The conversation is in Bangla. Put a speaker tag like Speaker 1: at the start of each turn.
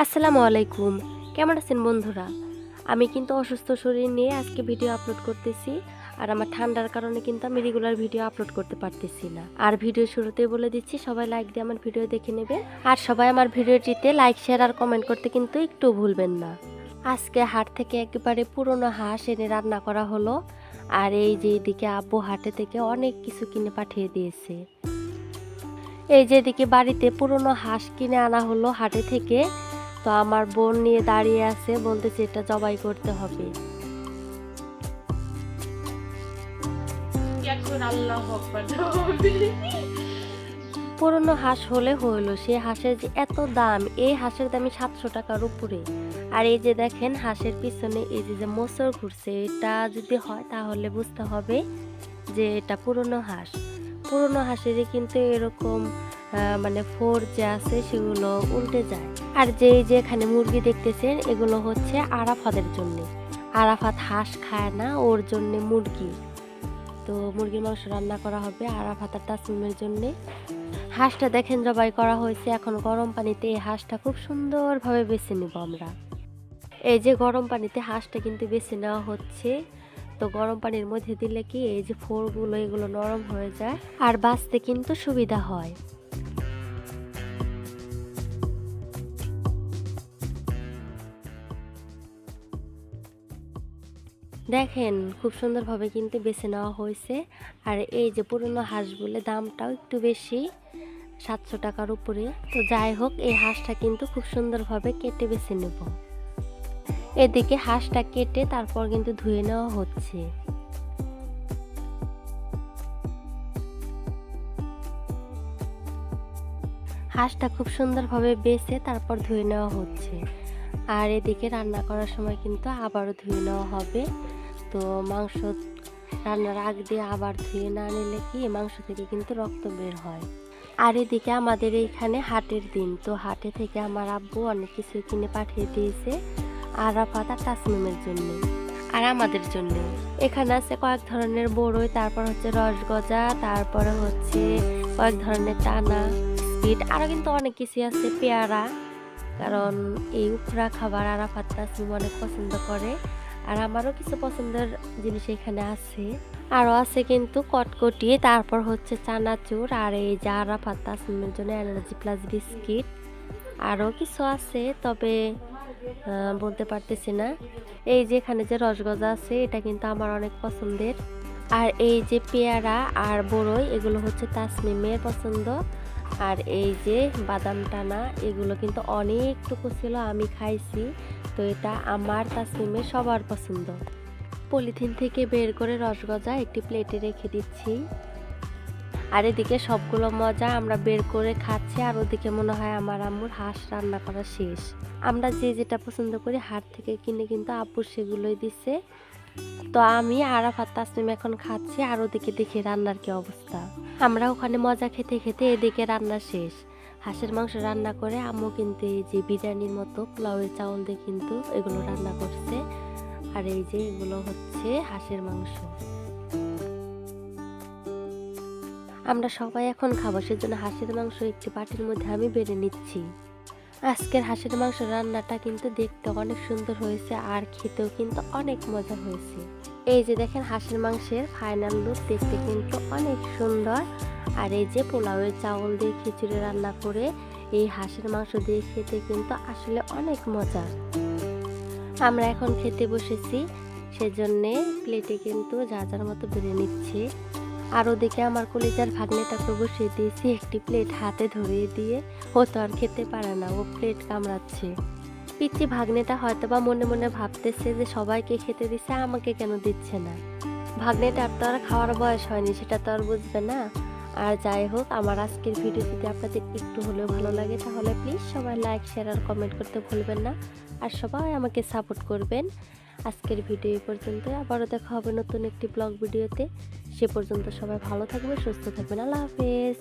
Speaker 1: আসসালামু আলাইকুম। কেমন আছেন বন্ধুরা? আমি কিন্তু অসুস্থ শরীর নিয়ে আজকে ভিডিও আপলোড করতেছি। আর আমার ঠান্ডার কারণে কিন্তু আমি রেগুলার ভিডিও আপলোড করতে পারতেছি না। আর ভিডিও শুরুতেই বলে দিচ্ছি, সবাই লাইক দিয়ে আমার ভিডিও দেখে নেবেন। আর সবাই আমার ভিডিওটিতে লাইক, শেয়ার আর কমেন্ট করতে কিন্তু একটু ভুলবেন না। আজকে হাট থেকে একেবারে পুরনো হাঁস এনে রান্না করা হলো। আর এই যে এদিকে আব্বু হাটে থেকে অনেক কিছু কিনে পাঠিয়ে দিয়েছে। এই যে এদিকে বাড়িতে পুরনো হাঁস কিনে আনা হলো হাটে থেকে। তো আমার বোন নিয়ে দাঁড়িয়ে আছে, বলতেছে এটা জবাই করতে হবে। পুরনো হাঁস হলে হইলো, সে হাঁসের যে এত দাম, এই হাঁসের দামই 700 টাকার উপরে। আর এই যে দেখেন হাঁসের পিছনে এই যে মোচড় ঘুরছে, এটা যদি হয় তাহলে বুঝতে হবে যে এটা পুরনো হাঁস। পুরনো হাঁসেরই কিন্তু এরকম মানে ফোর যে আছে সেগুলো উল্টে যায়। আর যে এখানে মুরগি দেখতেছেন, এগুলো হচ্ছে আরাফাতের জন্য। আরাফাত হাঁস খায় না, ওর জন্য মুরগি। তো মুরগির মাংস রান্না করা হবে আরাফাত আর তাসমিমের জন্য। হাঁসটা দেখেন জবাই করা হয়েছে, এখন গরম পানিতে এই হাঁসটা খুব সুন্দরভাবে বেছে নেব আমরা। এই যে গরম পানিতে হাঁসটা কিন্তু বেছে নেওয়া হচ্ছে। তো গরম পানির মধ্যে দিলে কি এই যে ফোরগুলো এগুলো নরম হয়ে যায় আর বাছতে কিন্তু সুবিধা হয়। দেখেন খুব সুন্দরভাবে কিন্তু বেছে নেওয়া হয়েছে। আর এই যে পুরনো হাঁসগুলো দামটাও একটু বেশি, 700 টাকার উপরে। তো যাই হোক, এই হাঁসটা কিন্তু খুব সুন্দরভাবে কেটে বেছে নেব। এদিকে হাঁসটা কেটে তারপর কিন্তু ধুয়ে নেওয়া হচ্ছে। হাঁসটা খুব সুন্দরভাবে বেছে তারপর ধুয়ে নেওয়া হচ্ছে। আর এদিকে রান্না করার সময় কিন্তু আবারও ধুয়ে নেওয়া হবে। তো মাংস রান্নার আগ দিয়ে আবার ধুয়ে না নিলে কি মাংস থেকে কিন্তু রক্ত বের হয়। আর এদিকে আমাদের এইখানে হাটের দিন, তো হাটে থেকে আমার আব্বু অনেক কিছু কিনে পাঠিয়ে দিয়েছে আরাফাত আর তাসমিমের জন্য আর আমাদের জন্য। এখানে আছে কয়েক ধরনের বড়ই, তারপর হচ্ছে রসগজা, তারপরে হচ্ছে কয়েক ধরনের টানা বিস্কিট, আরও কিন্তু অনেক কিছু আছে, পেয়ারা। কারণ এই উফরা খাবার আরাফাত তাসমিম অনেক পছন্দ করে। আর আমারও কিছু পছন্দের জিনিস এখানে আছে। আরও আছে কিন্তু কটকটি, তারপর হচ্ছে চানাচুর, আর এই যে আরাফাত তাসমিমের জন্য এনার্জি প্লাস বিস্কিট। আরও কিছু আছে, তবে বলতে পারতেছি না। এই যে এখানে যে রসগজা আছে, এটা কিন্তু আমার অনেক পছন্দের। আর এই যে পেয়ারা আর বড়ই, এগুলো হচ্ছে তাসমিমের পছন্দ। আর এই যে বাদাম টানা, এগুলো কিন্তু অনেকটুকু ছিল, আমি খাইছি। তো এটা আমার তাসমিমের সবার পছন্দ। পলিথিন থেকে বের করে রসগজা একটি প্লেটে রেখে দিচ্ছি। আর এদিকে সবগুলো মজা আমরা বের করে খাচ্ছি, আর ওদিকে মনে হয় আমার আম্মুর হাঁস রান্না করা শেষ। আমরা যে যেটা পছন্দ করি হাট থেকে কিনে কিন্তু আব্বু সেগুলোই দিচ্ছে। তো আমি আরাফাত তাসমিম এখন খাচ্ছি, আর ওদিকে দেখি রান্নার কি অবস্থা। আমরা ওখানে মজা খেতে খেতে এদিকে রান্না শেষ। হাঁসের মাংস রান্না করে আম্মু কিন্তু এই যে বিরিয়ানির মতো পোলাওয়ের চাউল দিয়ে কিন্তু এগুলো রান্না করছে। আর এই যে এগুলো হচ্ছে হাঁসের মাংস। আমরা সবাই এখন খাবো, সেজন্য হাঁসের মাংস একটি বাটির মধ্যে আমি বেড়ে নিচ্ছি। আজকের হাঁসের মাংস রান্নাটা কিন্তু দেখতে অনেক সুন্দর হয়েছে, আর খেতেও কিন্তু অনেক মজা হয়েছে। এই যে দেখেন হাঁসের মাংসের ফাইনাল লুক, দেখতে কিন্তু অনেক সুন্দর। আর এই যে পোলাওয়ের চাউল দিয়ে খিচুড়ি রান্না করে এই হাঁসের মাংস দিয়ে খেতে কিন্তু আসলে অনেক মজা। আমরা এখন খেতে বসেছি, সেজন্যে প্লেটে কিন্তু যা যার মতো বেড়ে নিচ্ছি। আর ওদিকে আমার কলিজার ভাগ্নেটাকে বসিয়ে দিয়েছি একটি প্লেট হাতে ধরিয়ে দিয়ে। ও তো আর খেতে পারে না, ও প্লেট কামড়াচ্ছে। পিচ্ছি ভাগ্নেটা হয়তো বা মনে মনে ভাবতেছে যে সবাইকে খেতে দিচ্ছে, আমাকে কেন দিচ্ছে না। ভাগ্নেটার তো আর খাওয়ার বয়স হয়নি, সেটা তো আর বুঝবে না। আর যাই হোক, আমার আজকের ভিডিও যদি আপনাদের একটু হলেও ভালো লাগে তাহলে প্লিজ সবাই লাইক, শেয়ার আর কমেন্ট করতে ভুলবেন না। আর সবাই আমাকে সাপোর্ট করবেন। আজকের ভিডিও এই পর্যন্ত, আবারও দেখা হবে নতুন একটি ব্লগ ভিডিওতে। সে পর্যন্ত সবাই ভালো থাকবেন, সুস্থ থাকবেন। আল্লাহ হাফেজ।